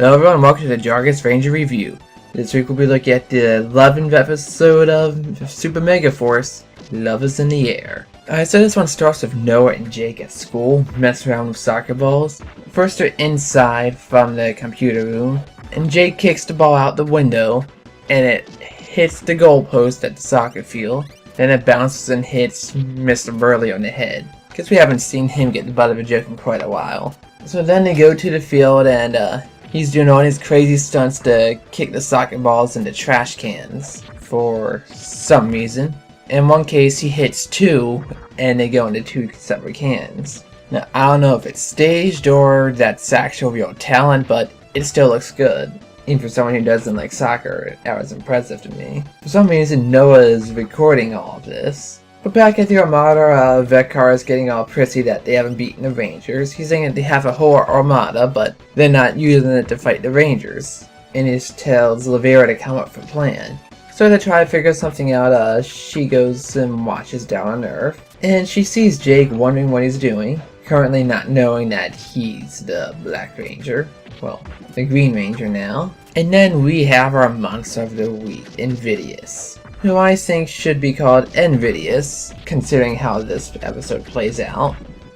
Hello everyone, welcome to the Jargus Ranger Review. This week we'll be looking at the 11th episode of Super Megaforce, Love is in the Air. Alright, so this one starts with Noah and Jake at school, messing around with soccer balls. First they're inside from the computer room, and Jake kicks the ball out the window, and it hits the goalpost at the soccer field. Then it bounces and hits Mr. Burley on the head. Because we haven't seen him get the butt of a joke in quite a while. So then they go to the field and he's doing all his crazy stunts to kick the soccer balls into trash cans for some reason. In one case he hits two and they go into two separate cans. Now I don't know if it's staged or that's actual real talent, but it still looks good. Even for someone who doesn't like soccer, that was impressive to me. For some reason Noah is recording all of this. But back at the Armada, Vekar is getting all prissy that they haven't beaten the Rangers. He's saying that they have a whole Armada, but they're not using it to fight the Rangers. And he tells Lavera to come up with a plan. So they try to figure something out. She goes and watches down on Earth. And she sees Jake wondering what he's doing, currently not knowing that he's the Black Ranger. Well, the Green Ranger now. And then we have our monster of the week, Invidious, who I think should be called Envidious, considering how this episode plays out.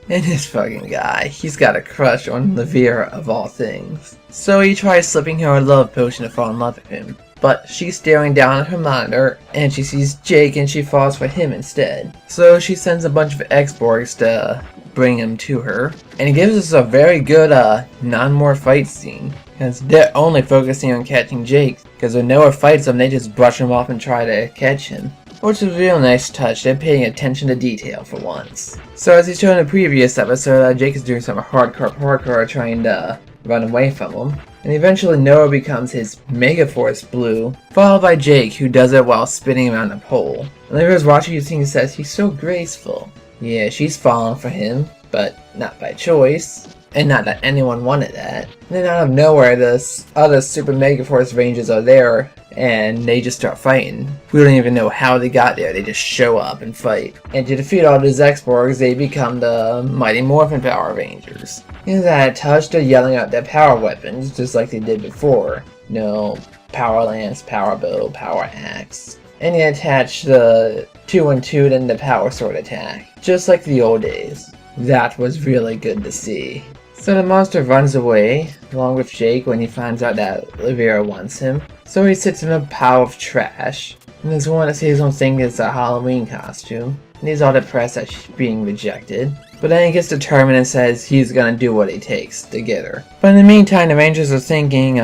And this fucking guy, he's got a crush on Lavera of all things. So he tries slipping her a love potion to fall in love with him. But she's staring down at her monitor, and she sees Jake and she falls for him instead. So she sends a bunch of X-Borgs to bring him to her. And it gives us a very good non-more fight scene. Because they're only focusing on catching Jake. Because when Noah fights him, they just brush him off and try to catch him. Which is a real nice touch. They're paying attention to detail for once. So as he showed in the previous episode, Jake is doing some hardcore parkour trying to run away from him. And eventually Noah becomes his Megaforce Blue, followed by Jake, who does it while spinning around a pole. And Lavera's watching his thing and says he's so graceful. Yeah, she's falling for him, but not by choice. And not that anyone wanted that. And then out of nowhere, the other Super Megaforce Rangers are there, and they just start fighting. We don't even know how they got there, they just show up and fight. And to defeat all these X-Borgs, they become the Mighty Morphin Power Rangers. In that touch, they're yelling out their power weapons, just like they did before. You know, Power Lance, Power Bow, Power Axe. And they attach the 2 and 2 then the Power Sword attack, just like the old days. That was really good to see. So the monster runs away, along with Jake, when he finds out that Lavera wants him. So he sits in a pile of trash, and there's one that says something it's a Halloween costume. And he's all depressed at being rejected. But then he gets determined and says he's gonna do what it takes to get her. But in the meantime, the Rangers are thinking,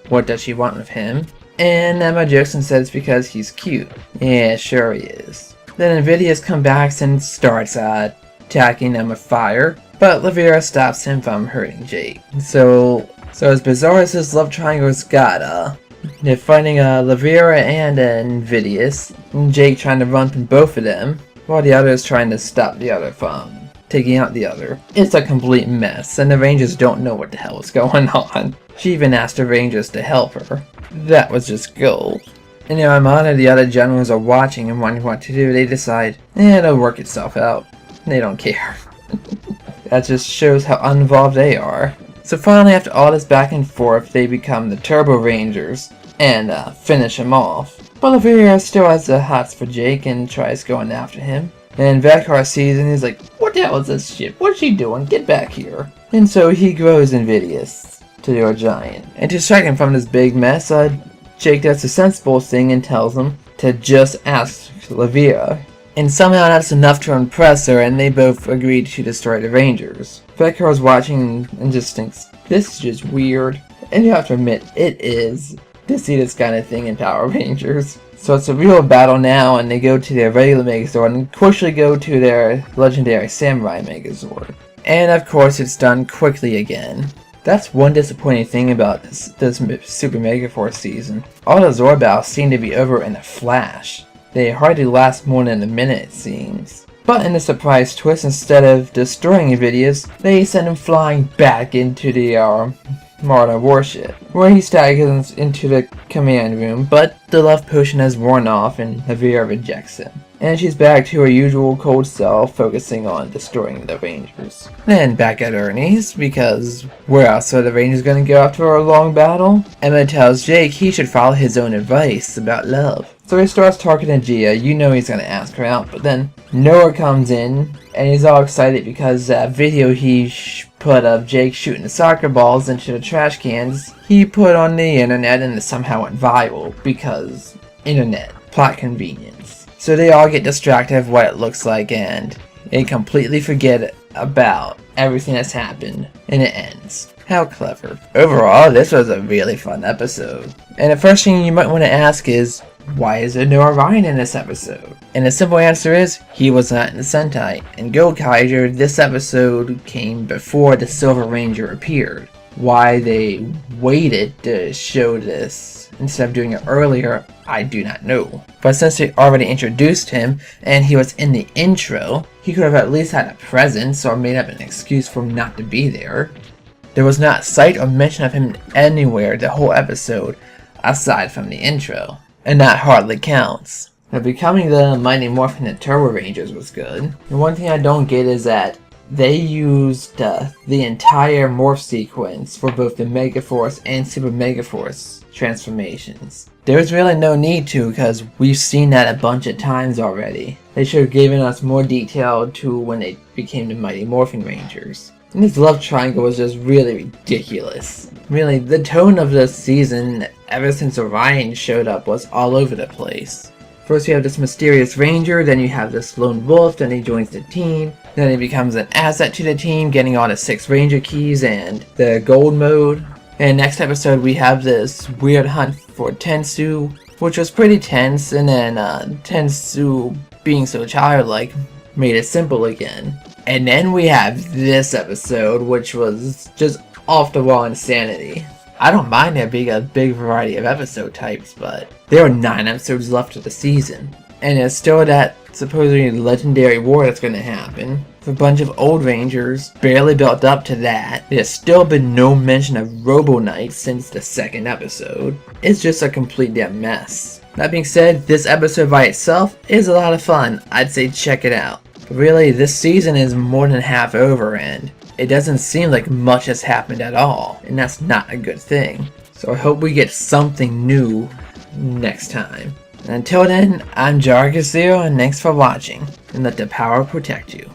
what does she want with him? And Emma jokes and says because he's cute. Yeah, sure he is. Then Invidious comes back and starts attacking them with fire. But Lavera stops him from hurting Jake. So as bizarre as this love triangle's got, they're fighting Lavera and Invidious, and Jake trying to run from both of them, while the other is trying to stop the other from taking out the other. It's a complete mess, and the Rangers don't know what the hell is going on. She even asked the Rangers to help her. That was just gold. In the Armada, the other generals are watching and wondering what to do. They decide, it'll work itself out. They don't care. That just shows how uninvolved they are. So finally, after all this back and forth, they become the Turbo Rangers and finish him off. But Lavera still has the hots for Jake and tries going after him. And Vekar sees and he's like, what the hell is this shit? What's she doing? Get back here. And so he grows Invidious to a giant. And to distract him from this big mess, Jake does the sensible thing and tells him to just ask Lavera. And somehow that's enough to impress her, and they both agreed to destroy the Rangers. Vekar is watching and just thinks, this is just weird. And you have to admit, it is, to see this kind of thing in Power Rangers. So it's a real battle now, and they go to their regular Megazord, and quickly go to their legendary Samurai Megazord. And of course it's done quickly again. That's one disappointing thing about this Super Megaforce season. All the Zord battles seem to be over in a flash. They hardly last more than a minute, it seems. But in a surprise twist, instead of destroying Invidious, they send him flying back into the Armada warship, where he staggers into the command room, but the love potion has worn off and Lavera rejects him. and she's back to her usual cold self, focusing on destroying the Rangers. Then back at Ernie's, because where else are the Rangers gonna go after a long battle? Emma tells Jake he should follow his own advice about love. So he starts talking to Gia. You know he's gonna ask her out, but then Noah comes in, and he's all excited because that video he put of Jake shooting the soccer balls into the trash cans, he put on the internet and it somehow went viral because internet, plot convenience. So they all get distracted of what it looks like and they completely forget about everything that's happened and it ends. How clever. Overall, this was a really fun episode. And the first thing you might want to ask is, why is there no Orion in this episode? And the simple answer is, he was not in the Sentai. In Gokaiger, this episode came before the Silver Ranger appeared. Why they waited to show this instead of doing it earlier, I do not know. But since they already introduced him and he was in the intro, he could have at least had a presence or made up an excuse for him not to be there. There was not sight or mention of him anywhere the whole episode aside from the intro. And that hardly counts. Now, becoming the Mighty Morphin and Turbo Rangers was good. And one thing I don't get is that they used the entire morph sequence for both the Megaforce and Super Megaforce transformations. There's really no need to because we've seen that a bunch of times already. They should have given us more detail to when they became the Mighty Morphin Rangers. And this love triangle was just really ridiculous. Really, the tone of this season, ever since Orion showed up, was all over the place. First you have this mysterious ranger, then you have this lone wolf, then he joins the team, then he becomes an asset to the team, getting all the 6 ranger keys and the gold mode. And next episode we have this weird hunt for Tensu, which was pretty tense, and then Tensu, being so childlike, made it simple again. And then we have this episode, which was just off the wall insanity. I don't mind there being a big variety of episode types, but there are 9 episodes left of the season. And there's still that supposedly legendary war that's going to happen. With a bunch of old rangers, barely built up to that. There's still been no mention of Robo Knight since the 2nd episode. It's just a complete damn mess. That being said, this episode by itself is a lot of fun. I'd say check it out. But really, this season is more than half over and it doesn't seem like much has happened at all, and that's not a good thing. So I hope we get something new next time. And until then, I'm Jargus Ranger, and thanks for watching, and let the power protect you.